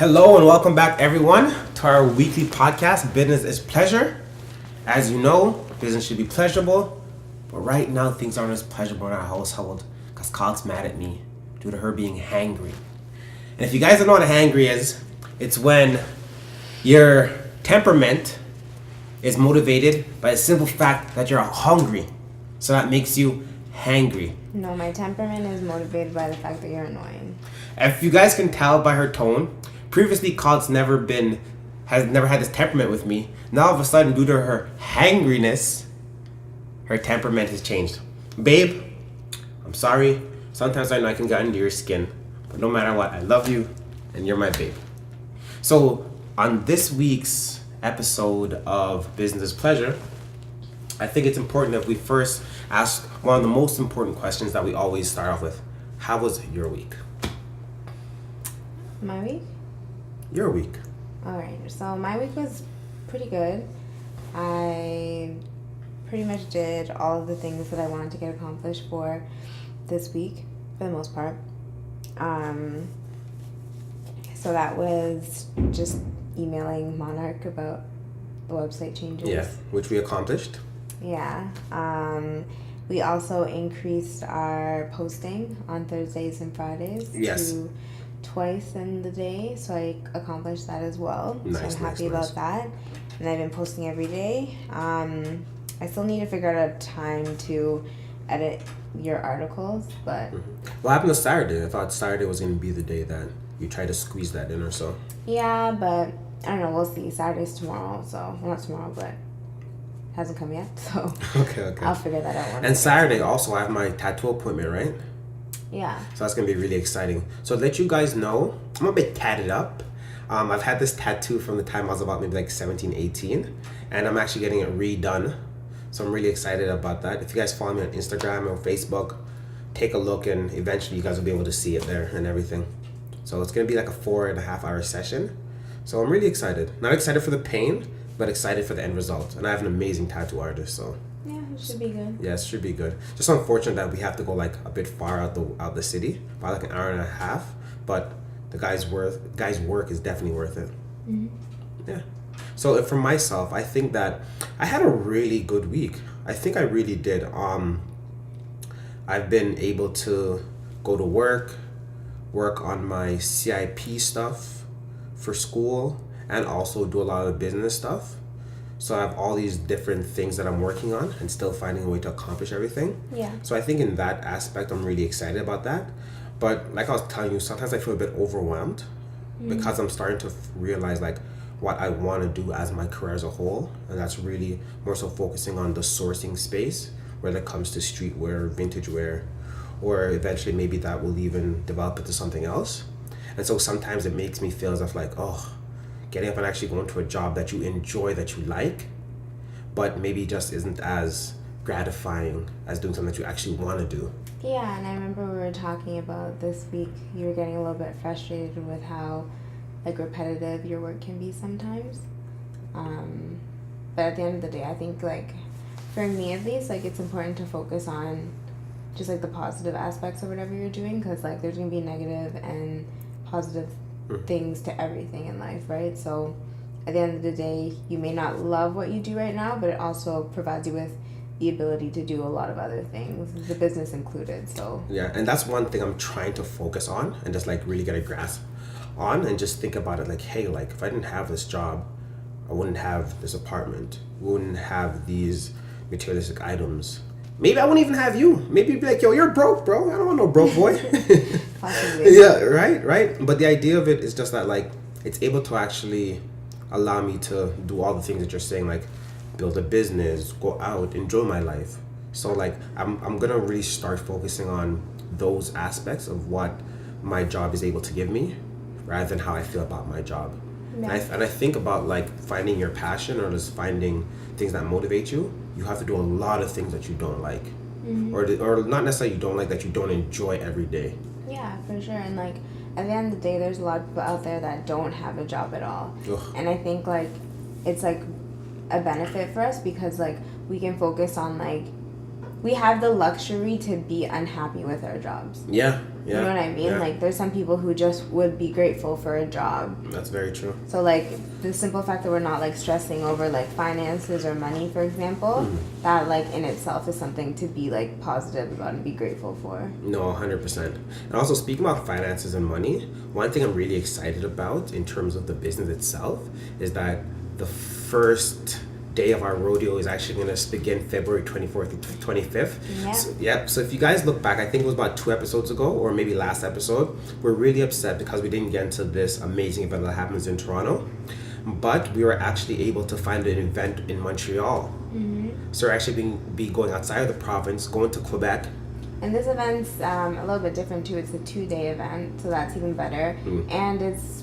Hello and welcome back, everyone, to our weekly podcast, Business is Pleasure. As you know, business should be pleasurable, but right now things aren't as pleasurable in our household because Carl's mad at me due to her being hangry. And if you guys don't know what a hangry is, it's when your temperament is motivated by the simple fact that you're hungry. So that makes you hangry. No, my temperament is motivated by the fact that you're annoying. If you guys can tell by her tone, previously Carl's never had this temperament with me. Now all of a sudden, due to her hangriness, her temperament has changed. Babe, I'm sorry. Sometimes I know I can get under your skin, but no matter what, I love you, and you're my babe. So on this week's episode of Business is Pleasure, I think it's important that we first ask one of the most important questions that we always start off with. How was your week? My week? Your week. Alright, so my week was pretty good. I pretty much did all of the things that I wanted to get accomplished for this week, for the most part. So that was just emailing Monarch about the website changes. Yeah, which we accomplished. Yeah. We also increased our posting on Thursdays and Fridays to twice in the day, so I accomplished that as well. Nice, so I'm happy about that. And I've been posting every day. I still need to figure out a time to edit your articles, but... What happened to Saturday? I thought Saturday was going to be the day that you tried to squeeze that in or so. Yeah, but I don't know, we'll see. Saturday's tomorrow, so... Well, not tomorrow, but... Hasn't come yet, so... Okay. I'll figure that out. And Saturday also, I have my tattoo appointment, right? Yeah. So that's going to be really exciting. So to let you guys know, I'm a bit tatted up. I've had this tattoo from the time I was about maybe like 17, 18. And I'm actually getting it redone. So I'm really excited about that. If you guys follow me on Instagram or Facebook, take a look and eventually you guys will be able to see it there and everything. So it's going to be like a 4.5 hour session. So I'm really excited. Not excited for the pain, but excited for the end result. And I have an amazing tattoo artist, so... Yeah, it should be good. Yeah, it should be good. Just unfortunate that we have to go like a bit far out the city, about like an hour and a half. But the guy's work is definitely worth it. Mm-hmm. Yeah. So for myself, I think that I had a really good week. I think I really did. I've been able to go to work on my CIP stuff for school, and also do a lot of business stuff. So I have all these different things that I'm working on and still finding a way to accomplish everything. Yeah. So I think in that aspect, I'm really excited about that. But like I was telling you, sometimes I feel a bit overwhelmed because I'm starting to realize like what I want to do as my career as a whole. And that's really more so focusing on the sourcing space, whether it comes to streetwear, vintage wear, or eventually maybe that will even develop into something else. And so sometimes it makes me feel as if like, getting up and actually going to a job that you enjoy, that you like, but maybe just isn't as gratifying as doing something that you actually want to do. Yeah, and I remember we were talking about this week, you were getting a little bit frustrated with how like repetitive your work can be sometimes. But at the end of the day, I think like for me at least, like it's important to focus on just like the positive aspects of whatever you're doing, because like there's gonna be negative and positive things to everything in life, right? So at the end of the day, you may not love what you do right now, but it also provides you with the ability to do a lot of other things, the business included. So yeah, and that's one thing I'm trying to focus on and just like really get a grasp on, and just think about it like, hey, like if I didn't have this job, I wouldn't have this apartment, wouldn't have these materialistic items. Maybe I wouldn't even have you. Maybe you'd be like, yo, you're broke, bro. I don't want no broke boy. possibly. Yeah, right. But the idea of it is just that like it's able to actually allow me to do all the things that you're saying, like build a business, go out, enjoy my life. So like I'm gonna really start focusing on those aspects of what my job is able to give me, rather than how I feel about my job. Yeah. And I think about like finding your passion or just finding things that motivate you. You have to do a lot of things that you don't like, or not necessarily you don't like, that you don't enjoy every day. Yeah, for sure. And like at the end of the day, there's a lot of people out there that don't have a job at all. Ugh. And I think like it's like a benefit for us because like we can focus on like we have the luxury to be unhappy with our jobs. Yeah. You know what I mean? Yeah. Like, there's some people who just would be grateful for a job. That's very true. So, like, the simple fact that we're not, like, stressing over, like, finances or money, for example, that, like, in itself is something to be, like, positive about and be grateful for. No, 100%. And also, speaking about finances and money, one thing I'm really excited about in terms of the business itself is that the first day of our rodeo is actually going to begin February 24th to 25th. Yeah. So if you guys look back, I think it was about 2 episodes ago or maybe last episode, we're really upset because we didn't get into this amazing event that happens in Toronto. But we were actually able to find an event in Montreal. So we're actually be going outside of the province, going to Quebec. And this event's a little bit different too. It's a 2-day event, so that's even better. And it's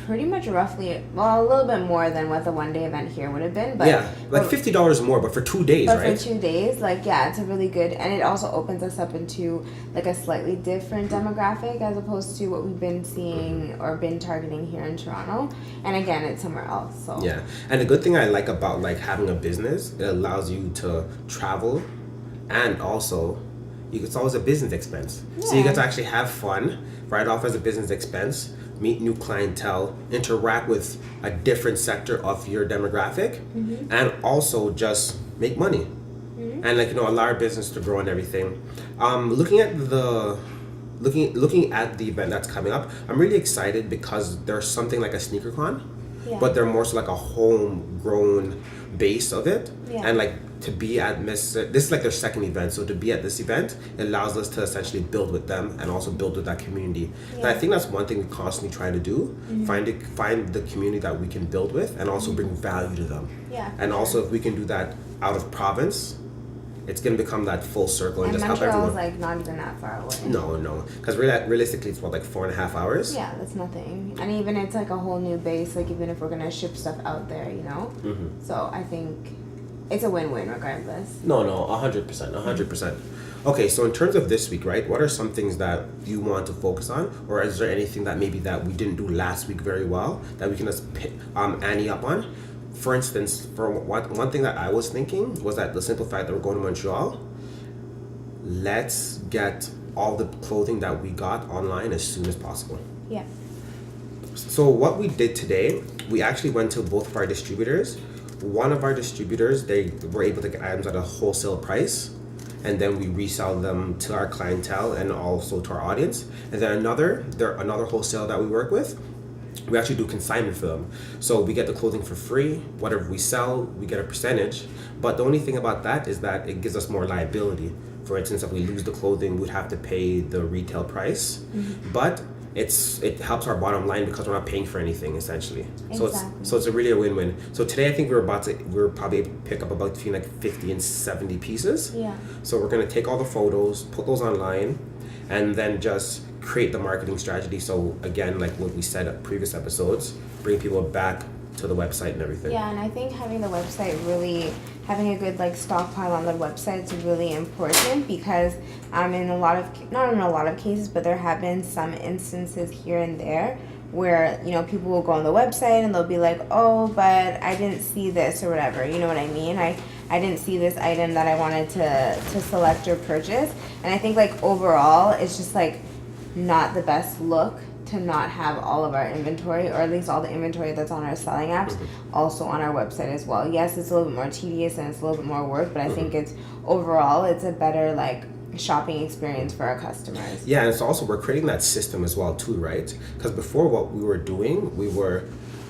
pretty much roughly, well, a little bit more than what the 1-day event here would have been. But yeah, like $50 more, but for 2 days, but right? for 2 days, like, yeah, it's a really good, and it also opens us up into, like, a slightly different demographic as opposed to what we've been seeing or been targeting here in Toronto. And again, it's somewhere else, so. Yeah, and the good thing I like about, like, having a business, it allows you to travel, and also, it's always a business expense. So you get to actually have fun, write off as a business expense, meet new clientele, interact with a different sector of your demographic, and also just make money. And, like, you know, allow our business to grow and everything. Looking at the event that's coming up, I'm really excited because there's something like a sneaker con, but they're more so like a homegrown base of it. And, like, to be at this is like their second event, so to be at this event, it allows us to essentially build with them and also build with that community. And I think that's one thing we constantly try to do, find the community that we can build with and also bring value to them. And also, if we can do that out of province, it's going to become that full circle and just help everyone. Montreal's, like, not even that far away. No, because realistically it's what, like 4.5 hours. Yeah, that's nothing. And even it's like a whole new base, like, even if we're gonna ship stuff out there, you know. So I think it's a win-win regardless. No, 100%. Okay, so in terms of this week, right, what are some things that you want to focus on, or is there anything that maybe that we didn't do last week very well that we can just pick Annie up on? For instance, for one thing that I was thinking was that the simple fact that we're going to Montreal, let's get all the clothing that we got online as soon as possible. Yeah. So what we did today, we actually went to both of our distributors. One of our distributors, they were able to get items at a wholesale price, and then we resell them to our clientele and also to our audience. And then another wholesale that we work with, we actually do consignment for them. So we get the clothing for free. Whatever we sell, we get a percentage. But the only thing about that is that it gives us more liability. For instance, if we lose the clothing, we'd have to pay the retail price. But it helps our bottom line because we're not paying for anything essentially. Exactly. So it's a really a win-win. So today I think we're probably able to pick up about between like 50 and 70 pieces. Yeah. So we're gonna take all the photos, put those online, and then just create the marketing strategy. So again, like what we said at previous episodes, bring people back to the website and everything. Yeah, and I think having the website really, having a good like stockpile on the website is really important because not in a lot of cases, but there have been some instances here and there where, you know, people will go on the website and they'll be like, oh, but I didn't see this or whatever, you know what I mean? I didn't see this item that I wanted to select or purchase. And I think like overall it's just like not the best look to not have all of our inventory, or at least all the inventory that's on our selling apps, also on our website as well. Yes, it's a little bit more tedious and it's a little bit more work, but I think it's overall it's a better like shopping experience for our customers. Yeah, and it's also we're creating that system as well too, right? Because before what we were doing, we were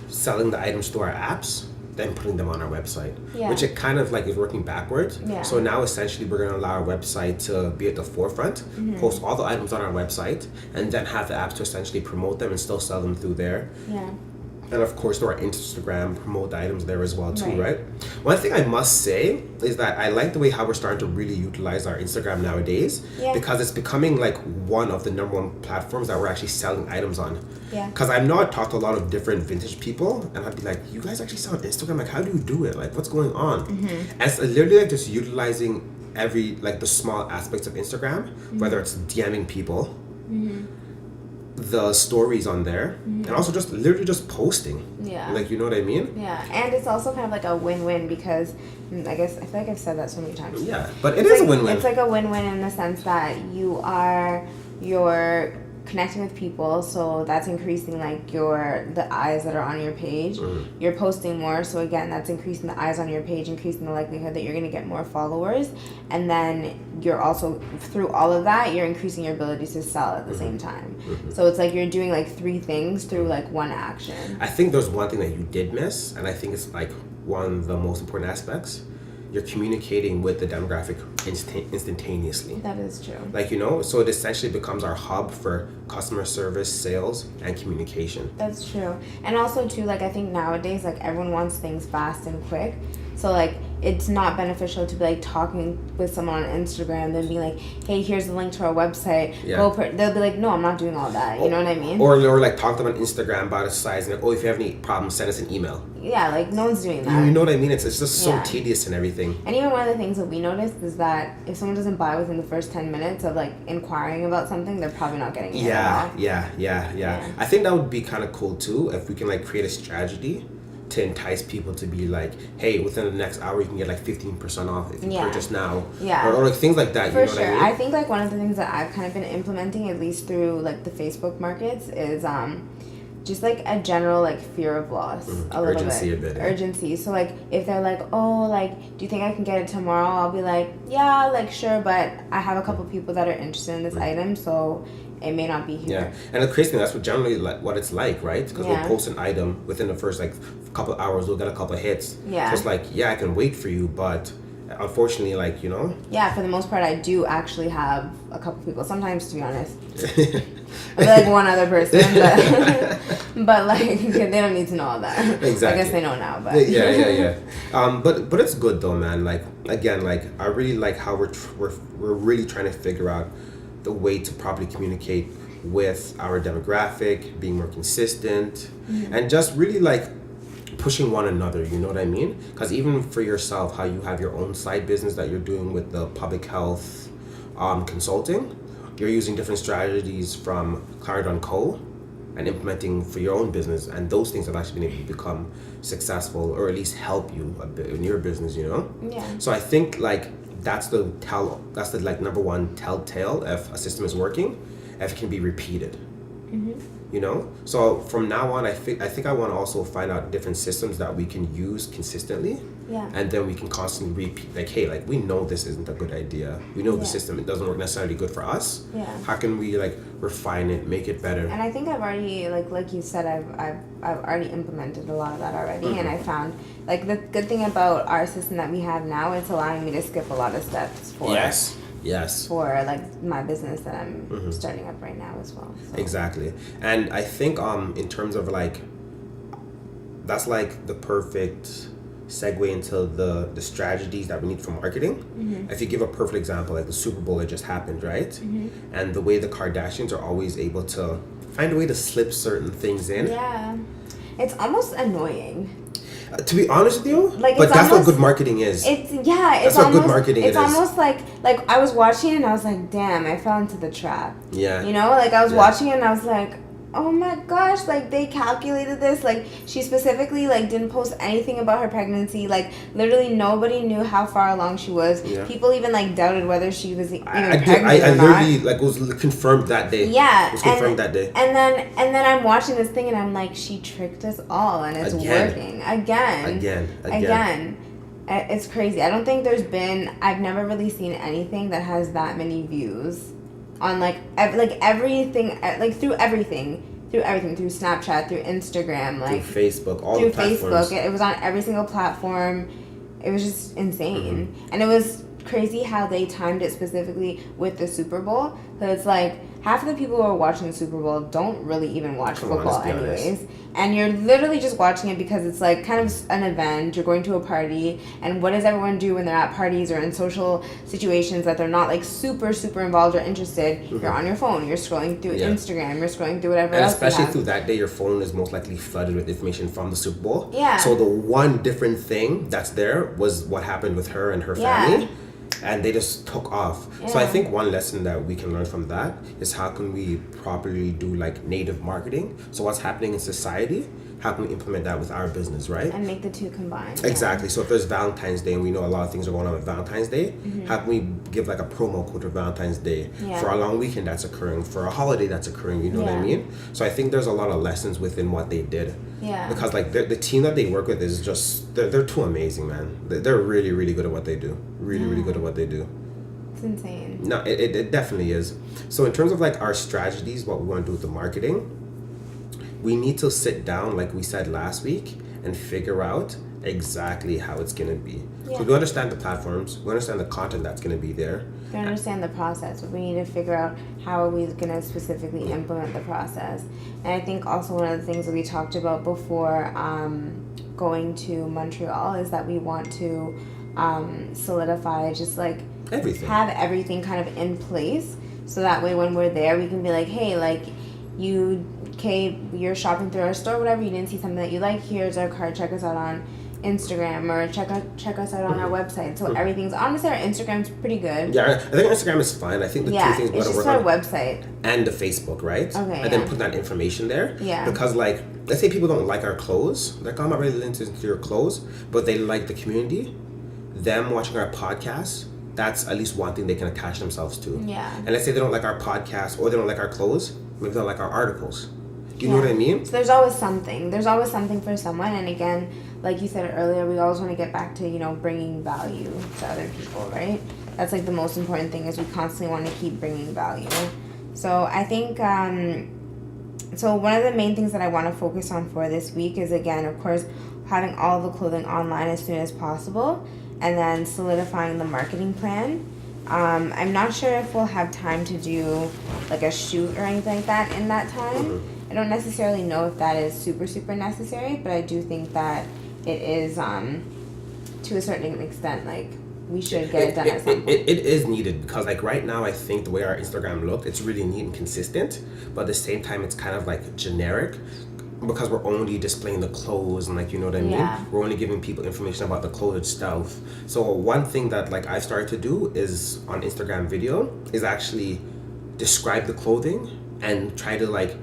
selling the items through our apps, then putting them on our website, which it kind of like is working backwards. So now essentially we're going to allow our website to be at the forefront, post all the items on our website, and then have the apps to essentially promote them and still sell them through there. And of course, through our Instagram, promote the items there as well too, right? One thing I must say is that I like the way how we're starting to really utilize our Instagram nowadays, because it's becoming like one of the #1 platforms that we're actually selling items on. Because I know I talked to a lot of different vintage people, and I'd be like, you guys actually sell on Instagram? Like, how do you do it? Like, what's going on? And it's literally like just utilizing the small aspects of Instagram, whether it's DMing people, the stories on there, and also just literally just posting. Yeah. Like, you know what I mean? Yeah, and it's also kind of like a win-win because I guess I feel like I've said that so many times. Yeah, but it is like, a win-win. It's like a win-win in the sense that you're connecting with people, so that's increasing like the eyes that are on your page. You're posting more, so again that's increasing the eyes on your page, increasing the likelihood that you're going to get more followers, and then you're also through all of that you're increasing your ability to sell at the same time. So it's like you're doing like three things through like one action. I think there's one thing that you did miss, and I think it's like one of the most important aspects. You're communicating with the demographic instantaneously. That is true. Like, you know, so it essentially becomes our hub for customer service, sales, and communication. That's true. And also too, like I think nowadays like everyone wants things fast and quick. So like it's not beneficial to be like talking with someone on Instagram then being like, hey, here's the link to our website. Yeah. They'll be like, no, I'm not doing all that. You know what I mean? Or like talk to them on Instagram about a size and like, oh, if you have any problems, send us an email. Yeah, like no one's doing that. You know what I mean? It's just so Yeah. tedious and everything. And even one of the things that we noticed is that if someone doesn't buy within the first 10 minutes of like inquiring about something, they're probably not getting it at all. Yeah. I think that would be kind of cool too if we can like create a strategy to entice people to be like, hey, within the next hour you can get like 15% off if you purchase now. Yeah. Or like things like that. For you know sure. what I mean? I think like one of the things that I've kind of been implementing, at least through like the Facebook markets, is just like a general like fear of loss. A little Urgency bit. a bit. Urgency. So like if they're like, oh, like, do you think I can get it tomorrow? I'll be like, yeah, like sure, but I have a couple people that are interested in this item, so it may not be here. Yeah, and the crazy thing, that's what generally like what it's like, right? Because Yeah. we'll post an item within the first like couple of hours, we'll get a couple of hits. Yeah. So it's like, yeah, I can wait for you, but unfortunately, like, you know. Yeah, for the most part, I do actually have a couple people. Sometimes, to be honest, I like one other person, but like they don't need to know all that. Exactly. I guess they know now, but yeah. But it's good though, man. Like again, like I really like how we're really trying to figure out the way to properly communicate with our demographic, being more consistent, and just really like pushing one another, you know what I mean? Because even for yourself, how you have your own side business that you're doing with the public health consulting, you're using different strategies from Clarendon Co. and implementing for your own business, and those things have actually been able to become successful or at least help you a bit in your business, you know? Yeah. So I think like that's the like number one telltale if a system is working, if it can be repeated. You know, so from now on, I think I want to also find out different systems that we can use consistently, and then we can constantly repeat. Like, hey, like we know this isn't a good idea. We know the system it doesn't work necessarily good for us. Yeah. How can we like refine it, make it better? And I think I've already like you said, I've already implemented a lot of that already, and I found like the good thing about our system that we have now, it's allowing me to skip a lot of steps for Yes. for like my business that I'm starting up right now as well. So. Exactly. And I think in terms of like that's like the perfect segue into the strategies that we need for marketing. If you give a perfect example, like the Super Bowl that just happened, right? And the way the Kardashians are always able to find a way to slip certain things in. Yeah. It's almost annoying. To be honest with you, Like, but it's that's almost, what good marketing is. It's That's it's what almost good marketing it's it is. almost like I was watching it and I was like, damn, I fell into the trap. Yeah. You know, like I was Yeah. watching it and I was like, oh my gosh, like they calculated this. Like she specifically like didn't post anything about her pregnancy. Like literally nobody knew how far along she was. Yeah. People even like doubted whether she was even I pregnant or not. literally like was confirmed that day. Yeah, It was confirmed that day. And then I'm watching this thing and I'm like, she tricked us all and it's Again. working again. It's crazy. I don't think I've never really seen anything that has that many views on like everything, like through everything, through Snapchat, through Instagram, like through Facebook, all through the platforms. Facebook. It was on every single platform. It was just insane, and it was crazy how they timed it specifically with the Super Bowl. So it's like half of the people who are watching the Super Bowl don't really even watch football let's be honest. anyways. And you're literally just watching it because it's like kind of an event. You're going to a party, and what does everyone do when they're at parties or in social situations that they're not like super involved or interested? You're on your phone. You're scrolling through Instagram. You're scrolling through whatever And else. especially you have. through that day, your phone is most likely flooded with information from the Super Bowl. Yeah. So the one different thing that's there was what happened with her and her Yeah. family. and they just took off. So I Yeah. think one lesson that we can learn from that is how can we properly do like native marketing. So what's happening in society, how can we implement that with our business, right? And make the two combined. Yeah. Exactly. So if there's Valentine's Day and we know a lot of things are going on with Valentine's Day, how can we give like a promo code for Valentine's Day Yeah. for a long weekend that's occurring, for a holiday that's occurring, you know what I Yeah. mean? So I think there's a lot of lessons within what they did. Yeah. Because like the team that they work with is just, they're too amazing, man. They're really, really good at what they do. Really good at what they do. It's insane. No, it definitely is. So in terms of like our strategies, what we want to do with the marketing, we need to sit down, like we said last week, and figure out exactly how it's going to be. Yeah. So we understand the platforms, we understand the content that's going to be there. We understand the process, but we need to figure out how are we going to specifically implement the process. And I think also one of the things that we talked about before going to Montreal is that we want to solidify, just like Everything. have everything kind of in place, so that way when we're there we can be like, hey, like you're shopping through our store, whatever, you didn't see something that you like, here's our card, check us out on Instagram, or check us out on our website. So everything's, honestly, our Instagram's pretty good. Yeah, I think Instagram is fine. I think the two things we it's gotta just work our on, website. and the Facebook, right? Okay, and then yeah. put that information there. Yeah. Because like, let's say people don't like our clothes, like I'm not really into your clothes, but they like the community, them watching our podcast, that's at least one thing they can attach themselves to. Yeah. And let's say they don't like our podcast or they don't like our clothes, maybe they don't like our articles. Do you know what I mean? So there's always something. There's always something for someone. And again, like you said earlier, we always want to get back to, bringing value to other people, right? That's like the most important thing, is we constantly want to keep bringing value. So I think, so one of the main things that I want to focus on for this week is, again, of course, having all the clothing online as soon as possible, and then solidifying the marketing plan. I'm not sure if we'll have time to do like a shoot or anything like that in that time. I don't necessarily know if that is super, super necessary, but I do think that it is, to a certain extent, like, we should get it done at some point. It is needed, because like right now I think the way our Instagram look, it's really neat and consistent, but at the same time it's kind of like generic, because we're only displaying the clothes and like, you know what I mean? Yeah. We're only giving people information about the clothes itself. So one thing that like I've started to do is on Instagram video is actually describe the clothing and try to like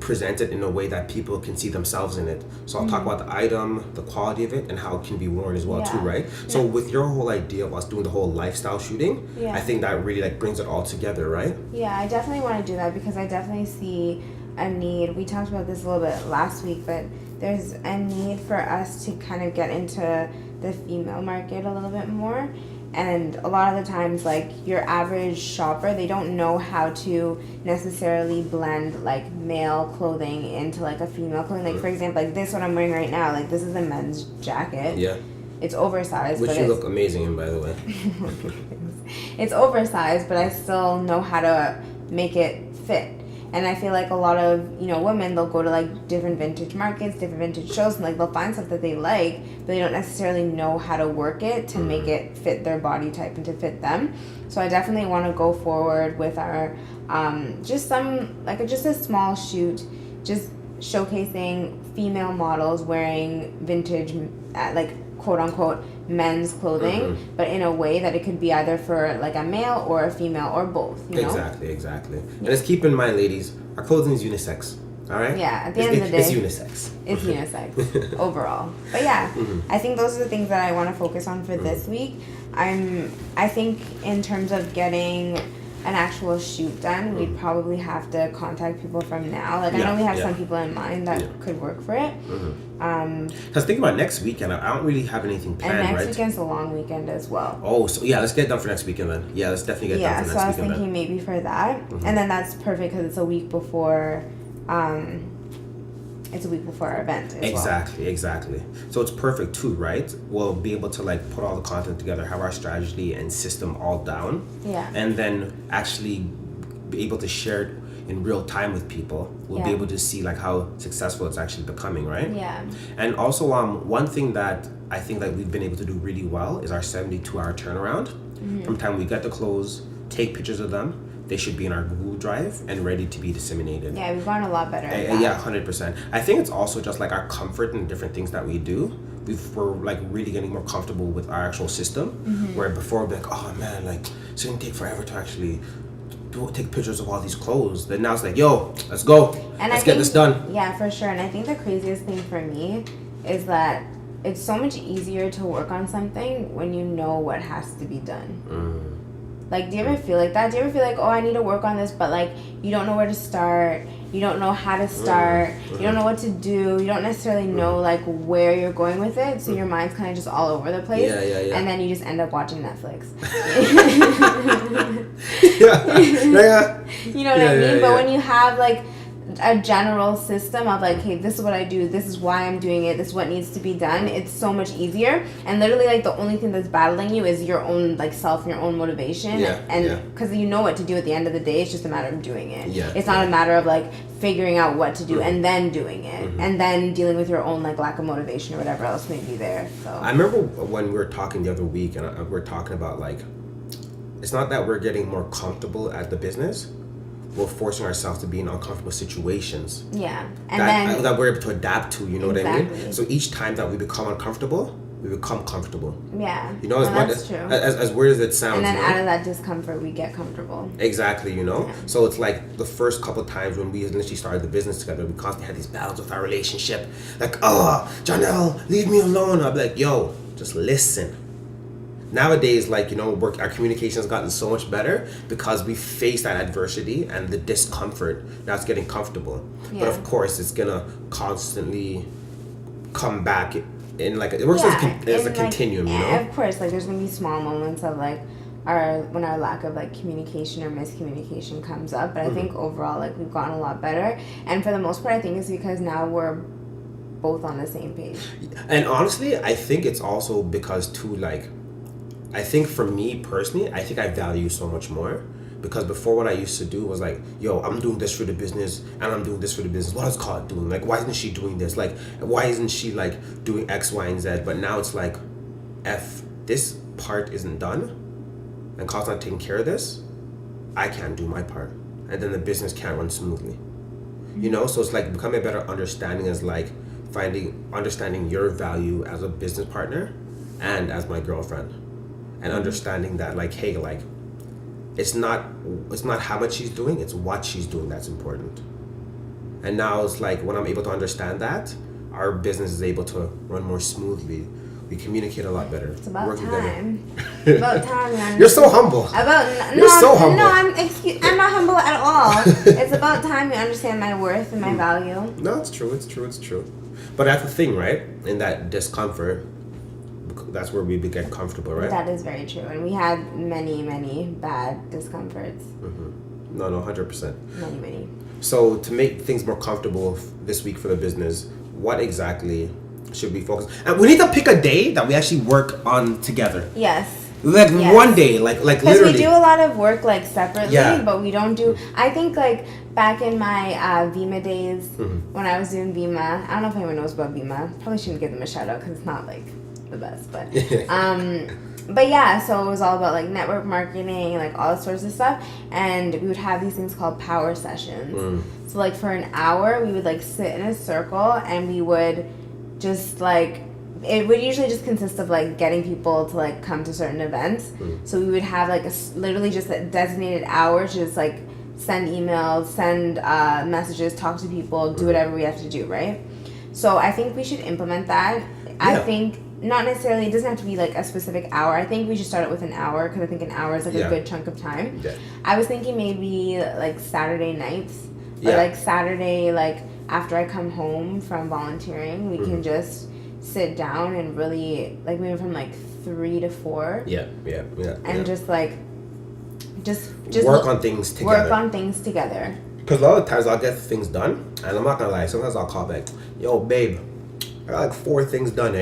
present it in a way that people can see themselves in it. So I'll talk about the item, the quality of it, and how it can be worn as well too, Yeah. right? So with your whole idea of us doing the whole lifestyle shooting, Yeah. I think that really like brings it all together, right? Yeah, I definitely want to do that, because I definitely see a need. We talked about this a little bit last week, but there's a need for us to kind of get into the female market a little bit more. And a lot of the times, like, your average shopper, they don't know how to necessarily blend like male clothing into like a female clothing. Like, for example, like this, what I'm wearing right now, like this is a men's jacket. Yeah. It's oversized, Which but you it's look amazing in, by the way. it's oversized, but I still know how to make it fit. And I feel like a lot of, women, they'll go to like different vintage markets, different vintage shows, and like they'll find stuff that they like, but they don't necessarily know how to work it to make it fit their body type and to fit them. So I definitely want to go forward with our just a small shoot, just showcasing female models wearing vintage, like quote unquote men's clothing, but in a way that it could be either for like a male or a female or both, Exactly. And just keep in mind, ladies, our clothing is unisex. All right? Yeah, at the end of the day, it's unisex. It's unisex overall. But yeah, I think those are the things that I want to focus on for this week. I think in terms of getting an actual shoot done, we'd probably have to contact people from now. Like, I know we have some people in mind that could work for it. Because think about next weekend, I don't really have anything planned, and next right? weekend's a long weekend as well. Oh, so yeah, let's get it done for next weekend then. Yeah, let's definitely get it done for So next I was weekend thinking maybe for that. And then that's perfect because it's a week before, our event as well. Exactly. So it's perfect too, right? We'll be able to like put all the content together, have our strategy and system all down. Yeah. And then actually be able to share it in real time with people. We'll be able to see like how successful it's actually becoming, right? Yeah. And also one thing that I think that we've been able to do really well is our 72-hour turnaround. From the time we get the clothes, take pictures of them, they should be in our Google Drive and ready to be disseminated. Yeah, we've gotten a lot better at that. Yeah, 100%. I think it's also just like our comfort in different things that we do. We're like really getting more comfortable with our actual system. Where before we'd be like, oh man, like it's gonna take forever to actually take pictures of all these clothes. Then now it's like, yo, let's go. And let's get this done. Yeah, for sure. And I think the craziest thing for me is that it's so much easier to work on something when you know what has to be done. Like, do you ever feel like that? Do you ever feel like, oh, I need to work on this, but like you don't know where to start, you don't know how to start, you don't know what to do, you don't necessarily know like where you're going with it, so your mind's kind of just all over the place, and then you just end up watching Netflix. You know what I mean? But when you have like a general system of like, hey, this is what I do, this is why I'm doing it, this is what needs to be done, it's so much easier. And literally like the only thing that's battling you is your own like self, your own motivation, and because you know what to do at the end of the day. It's just a matter of doing it. It's not a matter of like figuring out what to do and then doing it and then dealing with your own like lack of motivation or whatever else may be there. So I remember when we were talking the other week, and we were talking about like, it's not that we're getting more comfortable at the business, we're forcing ourselves to be in uncomfortable situations. Yeah. And that we're able to adapt to, you know what I mean? So each time that we become uncomfortable, we become comfortable. Yeah. You know, as weird as it sounds. And then out of that discomfort, we get comfortable. Exactly, you know? Yeah. So it's like the first couple of times when we initially started the business together, we constantly had these battles with our relationship. Like, oh, Janelle, leave me alone. I'll be like, yo, just listen. Nowadays, like, you know, our communication has gotten so much better because we face that adversity and the discomfort. Now it's getting comfortable. Yeah. But of course, it's going to constantly come back in, like, it works as a continuum, you know? Of course, like, there's going to be small moments of, like, when our lack of, like, communication or miscommunication comes up. But I think overall, like, we've gotten a lot better. And for the most part, I think it's because now we're both on the same page. And honestly, I think it's also because, too, like, I think for me personally, I think I value so much more because before what I used to do was like, yo, I'm doing this for the business and I'm doing this for the business. What is Claude doing? Like, why isn't she doing this? Like, why isn't she like doing X, Y, and Z? But now it's like, if this part isn't done and Claude's not taking care of this, I can't do my part. And then the business can't run smoothly. You know, so it's like becoming a better understanding as like understanding your value as a business partner and as my girlfriend. And understanding that, like, hey, like, it's not how much she's doing, it's what she's doing that's important. And now it's like when I'm able to understand that, our business is able to run more smoothly. We communicate a lot better. It's about time. It's about time. You're so humble. You're so humble. No, I'm not humble at all. It's about time you understand my worth and my value. No, it's true. But that's the thing, right? In that discomfort, that's where we get comfortable, right? That is very true. And we had many, many bad discomforts. No, 100%. Many. So to make things more comfortable this week for the business, what exactly should we focus? And we need to pick a day that we actually work on together. Yes. Like one day, like literally. Because we do a lot of work like separately, but we don't do. I think like back in my Vima days when I was doing Vima, I don't know if anyone knows about Vima. Probably shouldn't give them a shout out because it's not like the best, but yeah, so it was all about like network marketing, like all sorts of stuff, and we would have these things called power sessions. So like for an hour we would like sit in a circle and we would just like, it would usually just consist of like getting people to like come to certain events. So we would have like literally just a designated hour to just like send emails, send messages, talk to people, do whatever we have to do, right? So I think we should implement that. I think not necessarily, it doesn't have to be like a specific hour. I think we should start it with an hour because I think an hour is like a good chunk of time. I was thinking maybe like Saturday nights or like Saturday, like after I come home from volunteering, we can just sit down and really like maybe from like 3 to 4. And just like just work on things together. Because a lot of times I'll get things done, and I'm not gonna lie, sometimes I'll call back, yo babe, I got like 4 things done,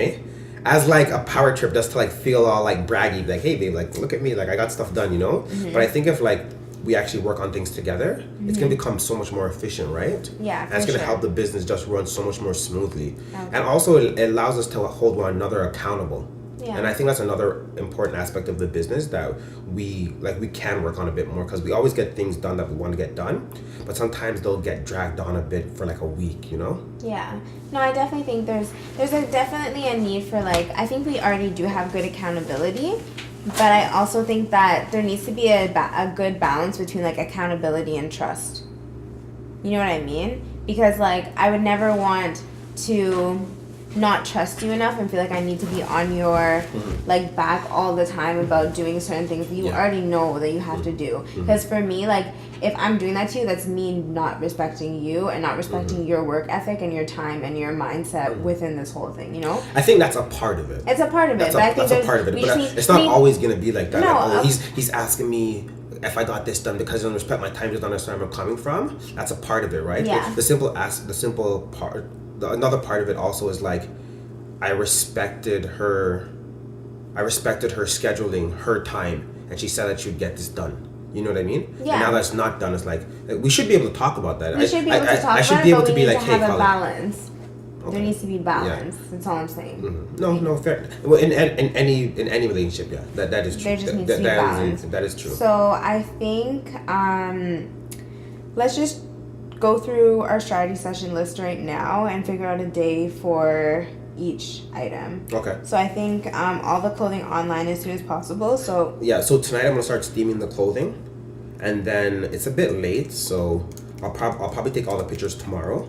as like a power trip, just to like feel all like braggy, like, hey babe, like look at me, like I got stuff done, you know. But I think if like we actually work on things together, it's gonna become so much more efficient, right? Yeah, and it's gonna help the business just run so much more smoothly. And also it allows us to hold one another accountable. Yeah. And I think that's another important aspect of the business that we can work on a bit more, because we always get things done that we want to get done, but sometimes they'll get dragged on a bit for like a week, you know? Yeah. No, I definitely think there's definitely a need for, like, I think we already do have good accountability, but I also think that there needs to be a good balance between, like, accountability and trust. You know what I mean? Because, like, I would never want to not trust you enough and feel like I need to be on your like back all the time about doing certain things that you already know that you have to do. Because for me, like, if I'm doing that to you, that's me not respecting you and not respecting your work ethic and your time and your mindset within this whole thing, you know? I think that's a part of it. It's a part of it, but I think that's a part of it. But it's not always gonna be like that. No, like, he's asking me if I got this done because he doesn't respect my time, he doesn't understand where I'm coming from. That's a part of it, right? Yeah. Another part of it also is like, I respected her scheduling, her time, and she said that she would get this done. You know what I mean? Yeah. And now that's not done, it's like we should be able to talk about that. We should be able to talk about it, but we need to have a balance. Okay. There needs to be balance. Yeah. That's all I'm saying. Mm-hmm. No, fair. Well, in any relationship, yeah, that is true. There just needs to be balance. That is true. So I think let's just go through our strategy session list right now and figure out a day for each item. Okay. So I think all the clothing online as soon as possible. So yeah. So tonight I'm gonna start steaming the clothing, and then it's a bit late, so I'll probably take all the pictures tomorrow,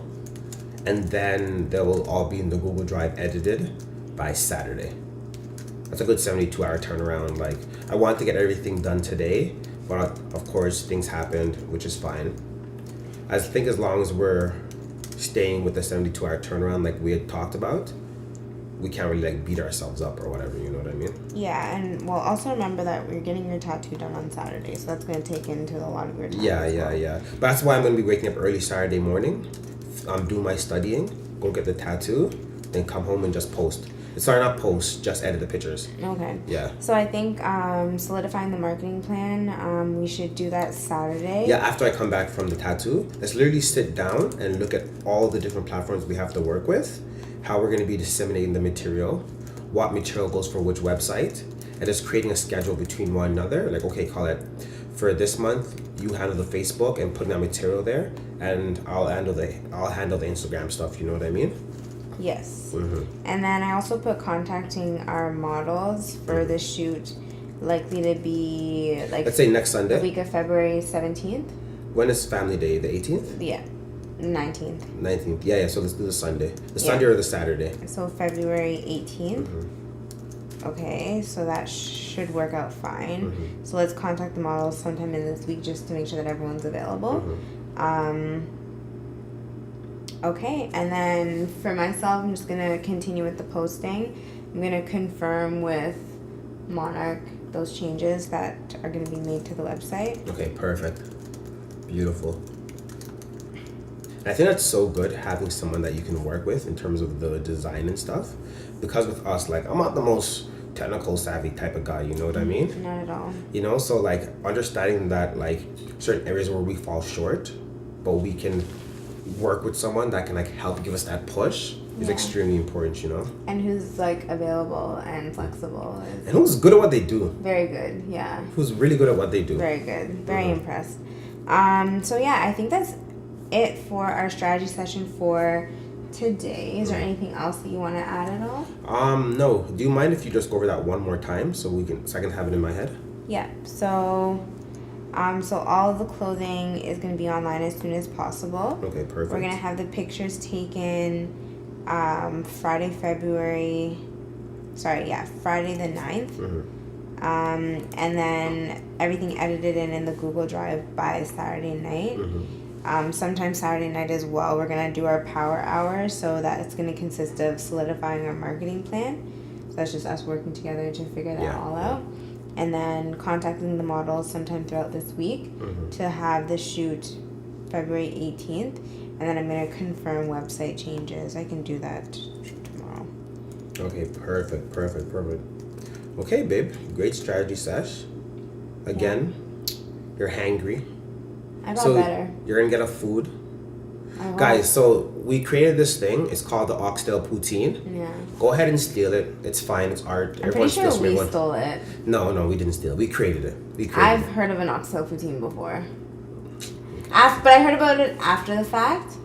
and then they will all be in the Google Drive edited by Saturday. That's a good 72-hour turnaround. Like, I wanted to get everything done today, but of course things happened, which is fine. I think as long as we're staying with the 72-hour turnaround like we had talked about, we can't really like beat ourselves up or whatever, you know what I mean? Yeah, and well, also remember that we're getting your tattoo done on Saturday, so that's going to take into a lot of your time. Yeah. But that's why I'm going to be waking up early Saturday morning, do my studying, go get the tattoo, then come home and just post. Sorry, not post, just edit the pictures. Okay. Yeah. So I think solidifying the marketing plan, we should do that Saturday. Yeah, after I come back from the tattoo, let's literally sit down and look at all the different platforms we have to work with, how we're going to be disseminating the material, what material goes for which website, and just creating a schedule between one another. Like, okay, call it for this month, you handle the Facebook and putting that material there, and I'll handle the Instagram stuff. You know what I mean? Yes. And then I also put contacting our models for the shoot, likely to be like, let's say next Sunday, the week of February 17th. When is Family Day? The 18th? Yeah. 19th. 19th. Yeah. So let's do the Sunday. Sunday or the Saturday. So February 18th. Okay, so that should work out fine. So let's contact the models sometime in this week just to make sure that everyone's available. Okay, and then for myself, I'm just going to continue with the posting. I'm going to confirm with Monarch those changes that are going to be made to the website. Okay, perfect. Beautiful. And I think that's so good having someone that you can work with in terms of the design and stuff. Because with us, like, I'm not the most technical savvy type of guy, you know what I mean? Not at all. You know, so like understanding that like certain areas where we fall short, but we can work with someone that can like help give us that push is extremely important, you know? And who's like available and flexible. And who's good at what they do. Very good, yeah. Who's really good at what they do. Very good. Very impressed. So yeah, I think that's it for our strategy session for today. Is there anything else that you want to add at all? No. Do you mind if you just go over that one more time so I can have it in my head? Yeah. So all of the clothing is going to be online as soon as possible. Okay, perfect. We're going to have the pictures taken Friday the 9th. And then everything edited in the Google Drive by Saturday night. Sometime Saturday night as well, we're going to do our power hour, so that's going to consist of solidifying our marketing plan. So that's just us working together to figure that all out. And then contacting the models sometime throughout this week to have the shoot February 18th. And then I'm going to confirm website changes. I can do that tomorrow. Okay, perfect. Okay, babe, great strategy sesh. Again, you're hangry. I got better. You're going to get a food. Guys, so we created this thing. It's called the Oxtail Poutine. Yeah. Go ahead and steal it. It's fine. It's art. I'm pretty sure we stole it. No, we didn't steal it. We created it. I've heard of an oxtail poutine before. But I heard about it after the fact.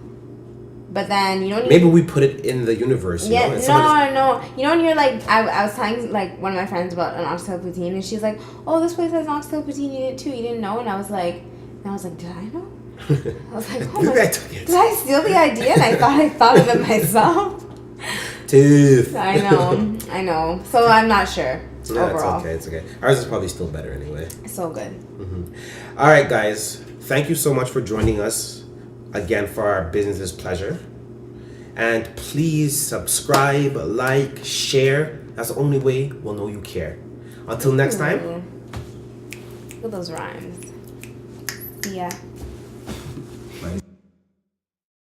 But then, you know... Maybe we put it in the universe, yeah, no. You know when you're like... I was telling like one of my friends about an oxtail poutine, and she's like, oh, this place has an oxtail poutine. You did too. You didn't know? And I was like, did I know? I was like, oh Maybe I took it. Did I steal the idea? And I thought of it myself. Tooth. I know. So I'm not sure. No, overall. it's okay. Ours is probably still better anyway. So good. All right, guys. Thank you so much for joining us again for our business's pleasure. And please subscribe, like, share. That's the only way we'll know you care. Until next time. Look at those rhymes. See ya.